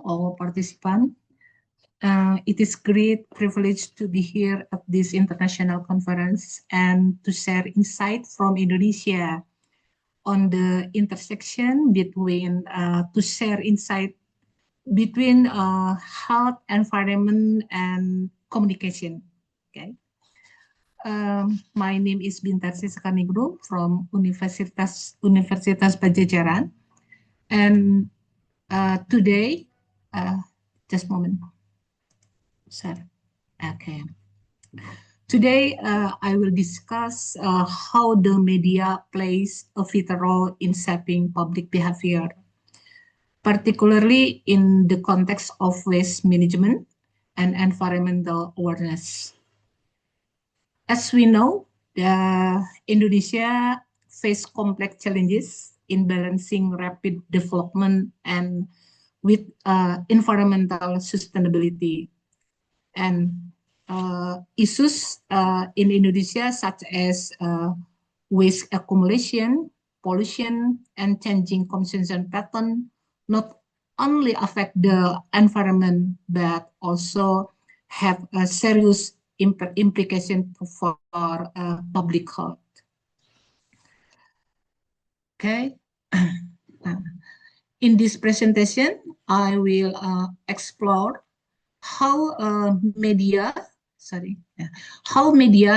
all participants. It is great privilege to be here at this international conference and to share insight from Indonesia on the intersection between health, environment, and communication. Okay. My name is Bintarsi Sekaningrum from Universitas Padjadjaran, and today, just a moment. Sorry. Okay. Today, I will discuss how the media plays a vital role in shaping public behavior, particularly in the context of waste management and environmental awareness. As we know, Indonesia face complex challenges in balancing rapid development and with environmental sustainability. And issues in Indonesia such as waste accumulation, pollution, and changing consumption pattern not only affect the environment but also have a serious implication for public health. Okay. In this presentation, I will explore how media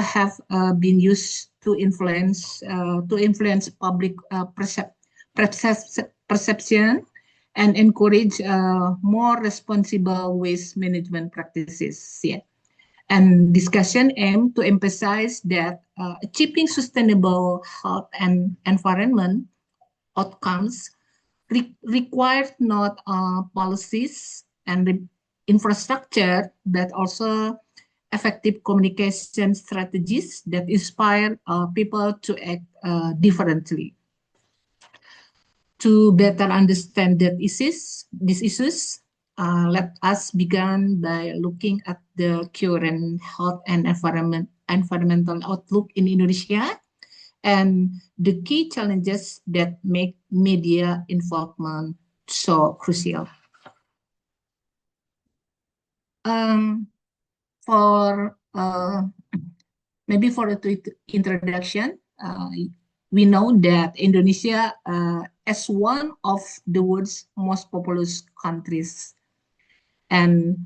have been used to influence public perception and encourage more responsible waste management practices. Yeah. And discussion aim to emphasize that achieving sustainable health and environment outcomes require not policies and infrastructure, but also effective communication strategies that inspire people to act differently. To better understand these issues, let us begin by looking at the current health and environmental outlook in Indonesia and the key challenges that make media involvement so crucial. Maybe for the introduction, we know that Indonesia, as one of the world's most populous countries, and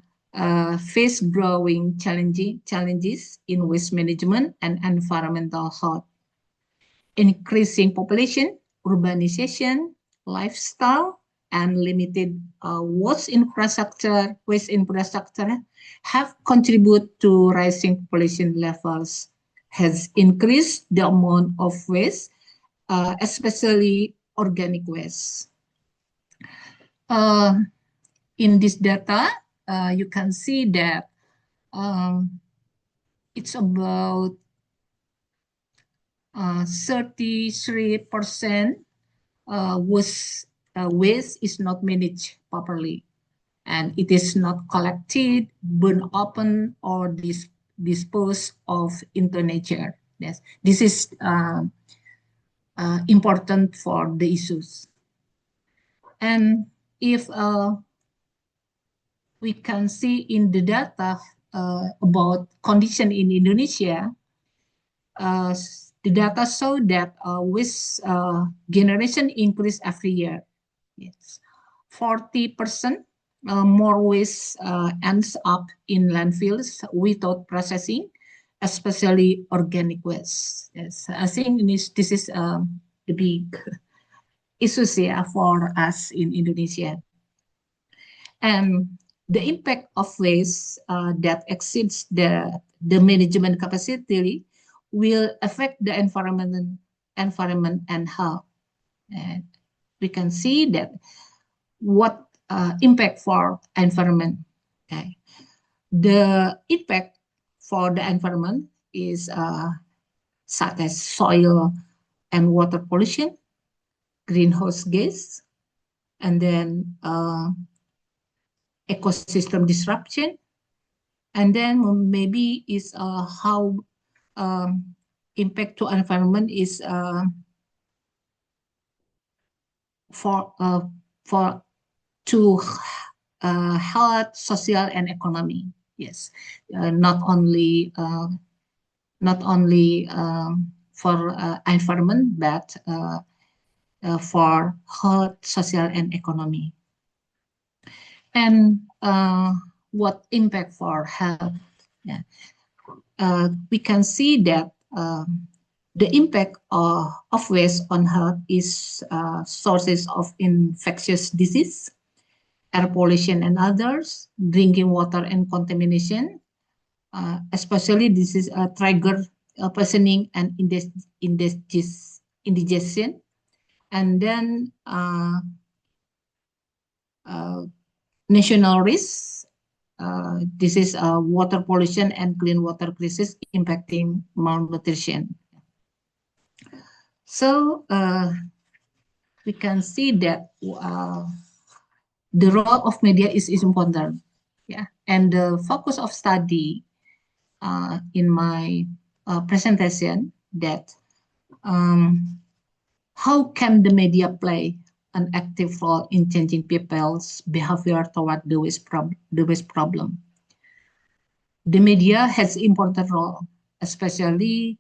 face growing challenges in waste management and environmental health. Increasing population, urbanization, lifestyle, and limited waste infrastructure have contributed to rising population levels, has increased the amount of waste, especially organic waste. In this data, you can see that it's about 33% waste is not managed properly, and it is not collected, burned open, or disposed of into nature. Yes, this is important for the issues. And if we can see in the data about condition in Indonesia, the data show that waste generation increase every year. Yes, 40% more waste ends up in landfills without processing, especially organic waste. Yes, I think this is the big issue here for us in Indonesia. And the impact of waste that exceeds the management capacity will affect the environment and health. And we can see that what impact for environment. Okay, the impact for the environment is such as soil and water pollution, greenhouse gas, and then ecosystem disruption, and then maybe is how impact to environment is health, social, and economy. Yes, not only for environment, but for health, social, and economy. And what impact for health? Yeah. We can see that the impact of waste on health is sources of infectious disease, air pollution and others, drinking water and contamination, especially this is a trigger poisoning and indigestion, and then national risks. This is water pollution and clean water crisis impacting malnutrition. So we can see that the role of media is important. Yeah, and the focus of study in my presentation that how can the media play an active role in changing people's behavior toward the waste problem. The media has important role, especially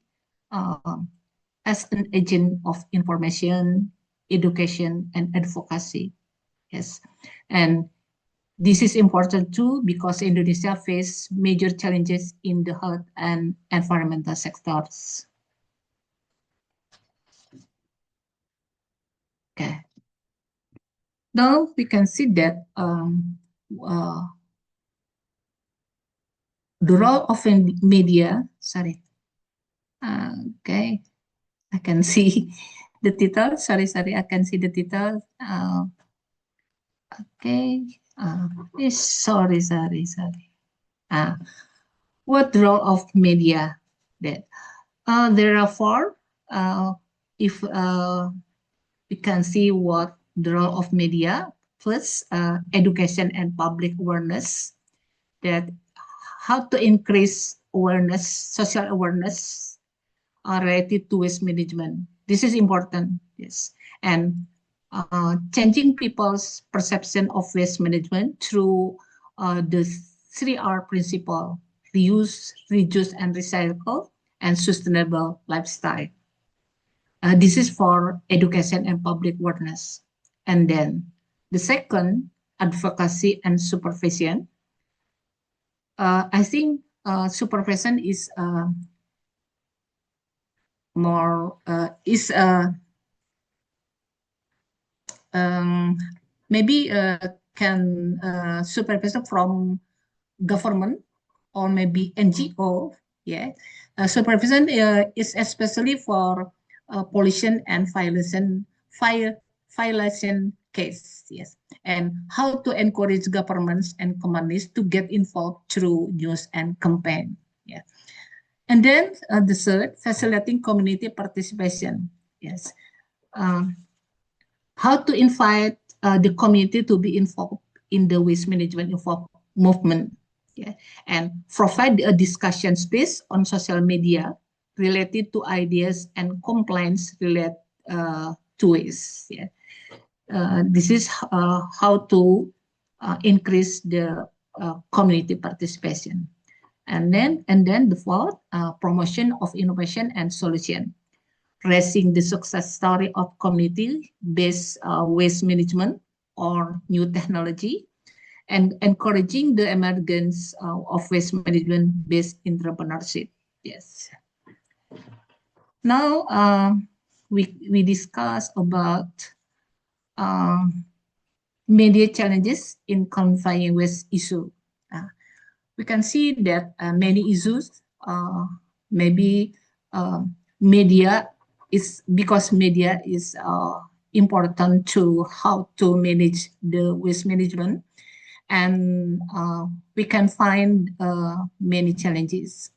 as an agent of information, education, and advocacy. Yes, and this is important too because Indonesia faces major challenges in the health and environmental sectors. Okay. Now we can see that the role of media, sorry. Okay, I can see the title. Sorry, I can see the title. Okay. Sorry. What role of media? That there are four. If we can see what the role of media. First, education and public awareness. That how to increase awareness, social awareness related to waste management. This is important. Yes, and changing people's perception of waste management through the 3R principle: reuse, reduce, and recycle, and sustainable lifestyle. This is for education and public awareness. And then the second, advocacy and supervision. I think supervision is more maybe can supervision from government or maybe NGO. Yeah, supervision is especially for pollution and violation case. Yes, and how to encourage governments and companies to get involved through news and campaign. Yeah, and then the third, facilitating community participation. Yes, how to invite the community to be involved in the waste management movement. Yeah, and provide a discussion space on social media related to ideas and complaints related to waste. Yeah. This is how to increase the community participation. And then the fourth, promotion of innovation and solution, raising the success story of community-based waste management or new technology, and encouraging the emergence of waste management-based entrepreneurship. Yes. Now we discuss about media challenges in confining waste issue. We can see that many issues maybe media is because media is important to how to manage the waste management, and we can find many challenges.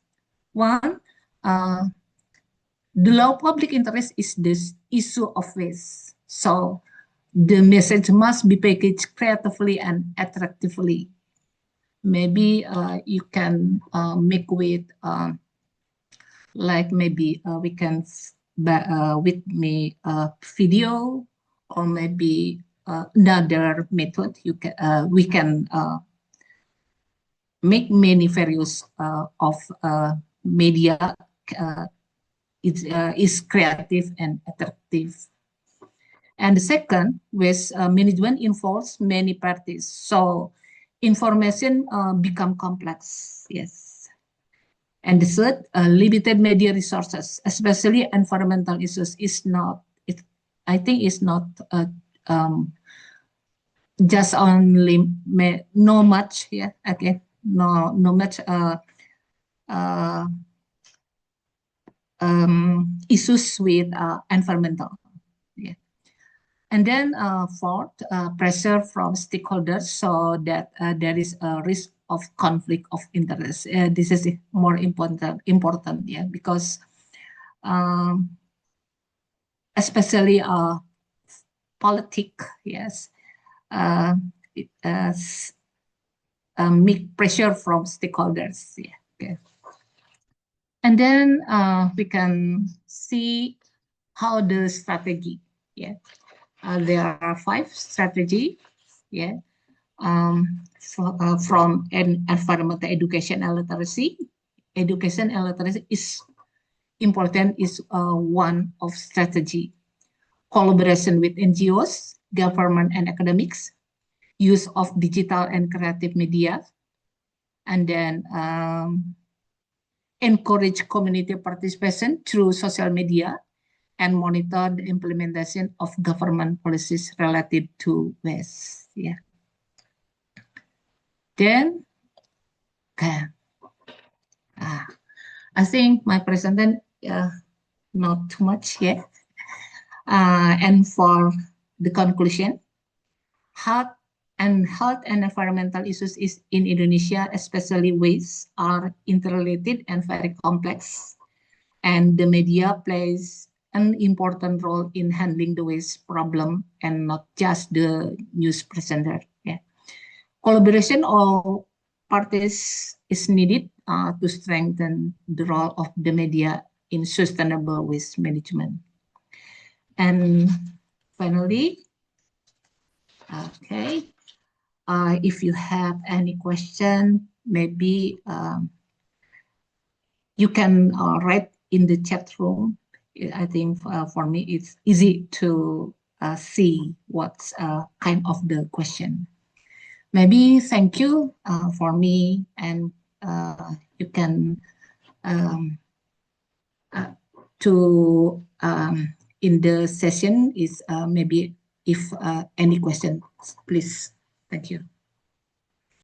One, the low public interest is this issue of waste. So the message must be packaged creatively and attractively. Maybe you can make with like maybe we can with me video, or maybe another method. We can make many various of media is creative and attractive. And the second, with management involves many parties, so information become complex. Yes. And the third, limited media resources, especially environmental issues, is not. I think it's not just only no much. Yeah. Okay. No much. Issues with environmental. Yeah. And then fourth, pressure from stakeholders so that there is a risk of conflict of interest. This is more important, yeah, because especially politics, yes, it, make pressure from stakeholders. Yeah. Okay. And then we can see how the strategy. Yeah. There are 5 strategies. Yeah. From environmental education and literacy. Education and literacy is important, is one of strategy. Collaboration with NGOs, government and academics, use of digital and creative media, and then encourage community participation through social media, and monitor the implementation of government policies related to waste. Yeah. Then, okay. I think my presentation not too much yet. And for the conclusion, health and environmental issues in Indonesia, especially waste, are interrelated and very complex. And the media plays an important role in handling the waste problem, and not just the news presenter. Yeah. Collaboration of parties is needed to strengthen the role of the media in sustainable waste management. And finally, okay, if you have any question, maybe you can write in the chat room. I think for me, it's easy to see what's kind of the question. Maybe thank you for me, and you can in the session is maybe if any questions, please. Thank you.